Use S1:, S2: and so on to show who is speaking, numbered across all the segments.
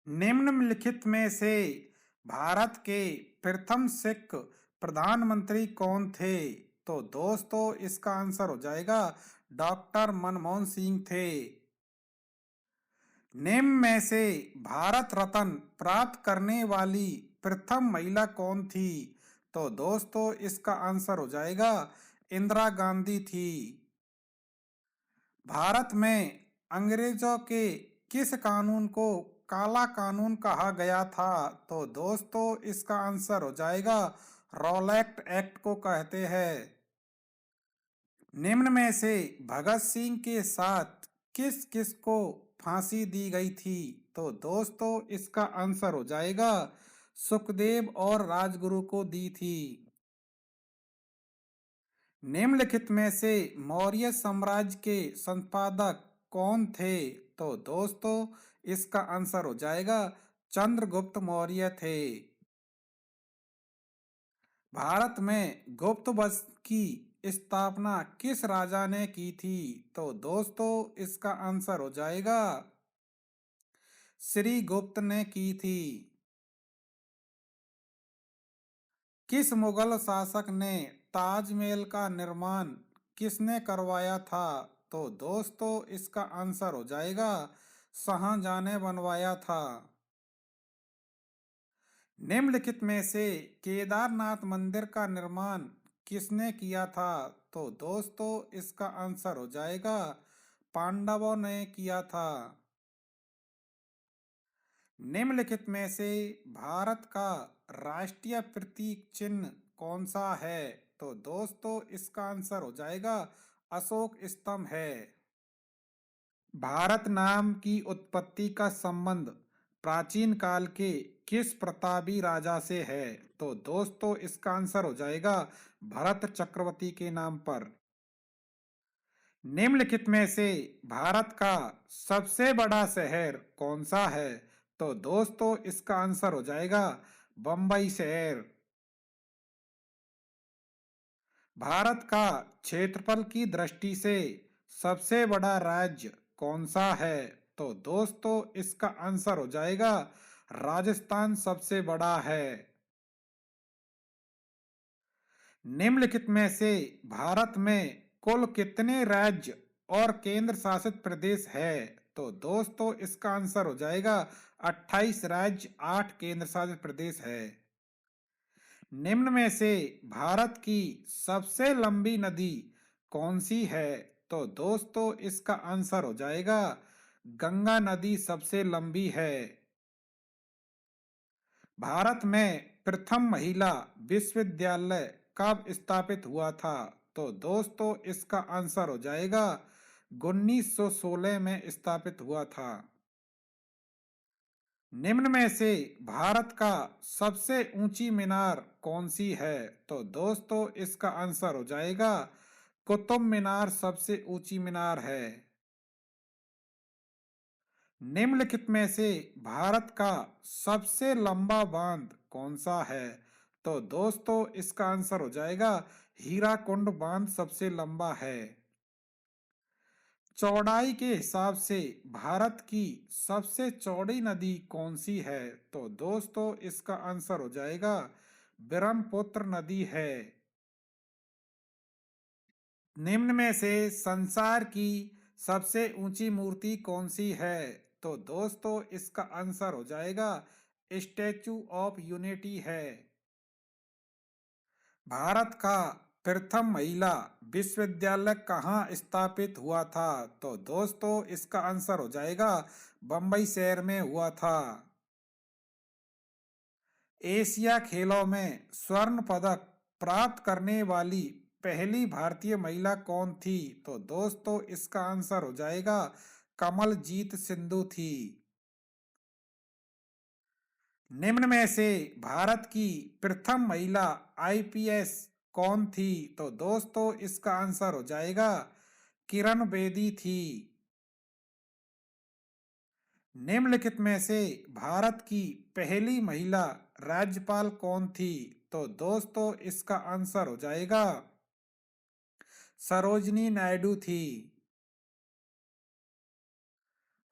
S1: निम्नलिखित में से भारत के प्रथम सिख प्रधानमंत्री कौन थे? तो दोस्तों इसका आंसर हो जाएगा डॉक्टर मनमोहन सिंह थे। निम्न में से भारत रत्न प्राप्त करने वाली प्रथम महिला कौन थी? तो दोस्तों इसका आंसर हो जाएगा इंदिरा गांधी थी। भारत में अंग्रेजों के किस कानून को काला कानून कहा गया था? तो दोस्तों इसका आंसर हो जाएगा रॉलेट एक्ट को कहते हैं। निम्न में से भगत सिंह के साथ किस किस को फांसी दी गई थी? तो दोस्तों इसका आंसर हो जाएगा सुखदेव और राजगुरु को दी थी। निम्नलिखित में से मौर्य साम्राज्य के संपादक कौन थे? तो दोस्तों इसका आंसर हो जाएगा चंद्रगुप्त मौर्य थे। भारत में गुप्त वंश की स्थापना किस राजा ने की थी? तो दोस्तों इसका आंसर हो जाएगा श्री गुप्त ने की थी। किस मुगल शासक ने ताजमहल का निर्माण किसने करवाया था? तो दोस्तों इसका आंसर हो जाएगा शाहजहां ने बनवाया था। निम्नलिखित में से केदारनाथ मंदिर का निर्माण किसने किया था? तो दोस्तों इसका आंसर हो जाएगा पांडवों ने किया था। निम्नलिखित में से भारत का राष्ट्रीय प्रतीक चिन्ह कौन सा है? तो दोस्तों इसका आंसर हो जाएगा अशोक स्तंभ है। भारत नाम की उत्पत्ति का संबंध प्राचीन काल के किस प्रतापी राजा से है? तो दोस्तों इसका आंसर हो जाएगा भरत चक्रवर्ती के नाम पर। निम्नलिखित में से भारत का सबसे बड़ा शहर कौन सा है? तो दोस्तों इसका आंसर हो जाएगा बम्बई शहर। भारत का क्षेत्रफल की दृष्टि से सबसे बड़ा राज्य कौन सा है? तो दोस्तों इसका आंसर हो जाएगा राजस्थान सबसे बड़ा है। निम्नलिखित में से भारत में कुल कितने राज्य और केंद्र शासित प्रदेश है? तो दोस्तों इसका आंसर हो जाएगा 28 राज्य 8 केंद्र शासित प्रदेश है। निम्न में से भारत की सबसे लंबी नदी कौन सी है? तो दोस्तों इसका आंसर हो जाएगा गंगा नदी सबसे लंबी है। भारत में प्रथम महिला विश्वविद्यालय कब स्थापित हुआ था? तो दोस्तों इसका आंसर हो जाएगा 1916 में स्थापित हुआ था। निम्न में से भारत का सबसे ऊंची मीनार कौन सी है? तो दोस्तों इसका आंसर हो जाएगा कुतुब मीनार सबसे ऊंची मीनार है। निम्नलिखित में से भारत का सबसे लंबा बांध कौन सा है? तो दोस्तों इसका आंसर हो जाएगा हीराकुंड बांध सबसे लंबा है। चौड़ाई के हिसाब से भारत की सबसे चौड़ी नदी कौन सी है? तो दोस्तों इसका आंसर हो जाएगा ब्रह्मपुत्र नदी है। निम्न में से संसार की सबसे ऊंची मूर्ति कौन सी है? तो दोस्तों इसका आंसर हो जाएगा स्टैचू ऑफ यूनिटी है। भारत का प्रथम महिला विश्वविद्यालय कहाँ स्थापित हुआ था? तो दोस्तों इसका आंसर हो जाएगा बम्बई शहर में हुआ था। एशिया खेलों में स्वर्ण पदक प्राप्त करने वाली पहली भारतीय महिला कौन थी? तो दोस्तों इसका आंसर हो जाएगा कमलजीत सिंधु थी। निम्न में से भारत की प्रथम महिला आईपीएस कौन थी? तो दोस्तों इसका आंसर हो जाएगा किरण बेदी थी। निम्नलिखित में से भारत की पहली महिला राज्यपाल कौन थी? तो दोस्तों इसका आंसर हो जाएगा सरोजनी नायडू थी।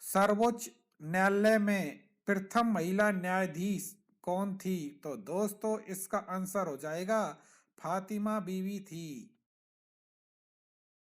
S1: सर्वोच्च न्यायालय में प्रथम महिला न्यायाधीश कौन थी? तो दोस्तों इसका आंसर हो जाएगा फातिमा बीवी थी।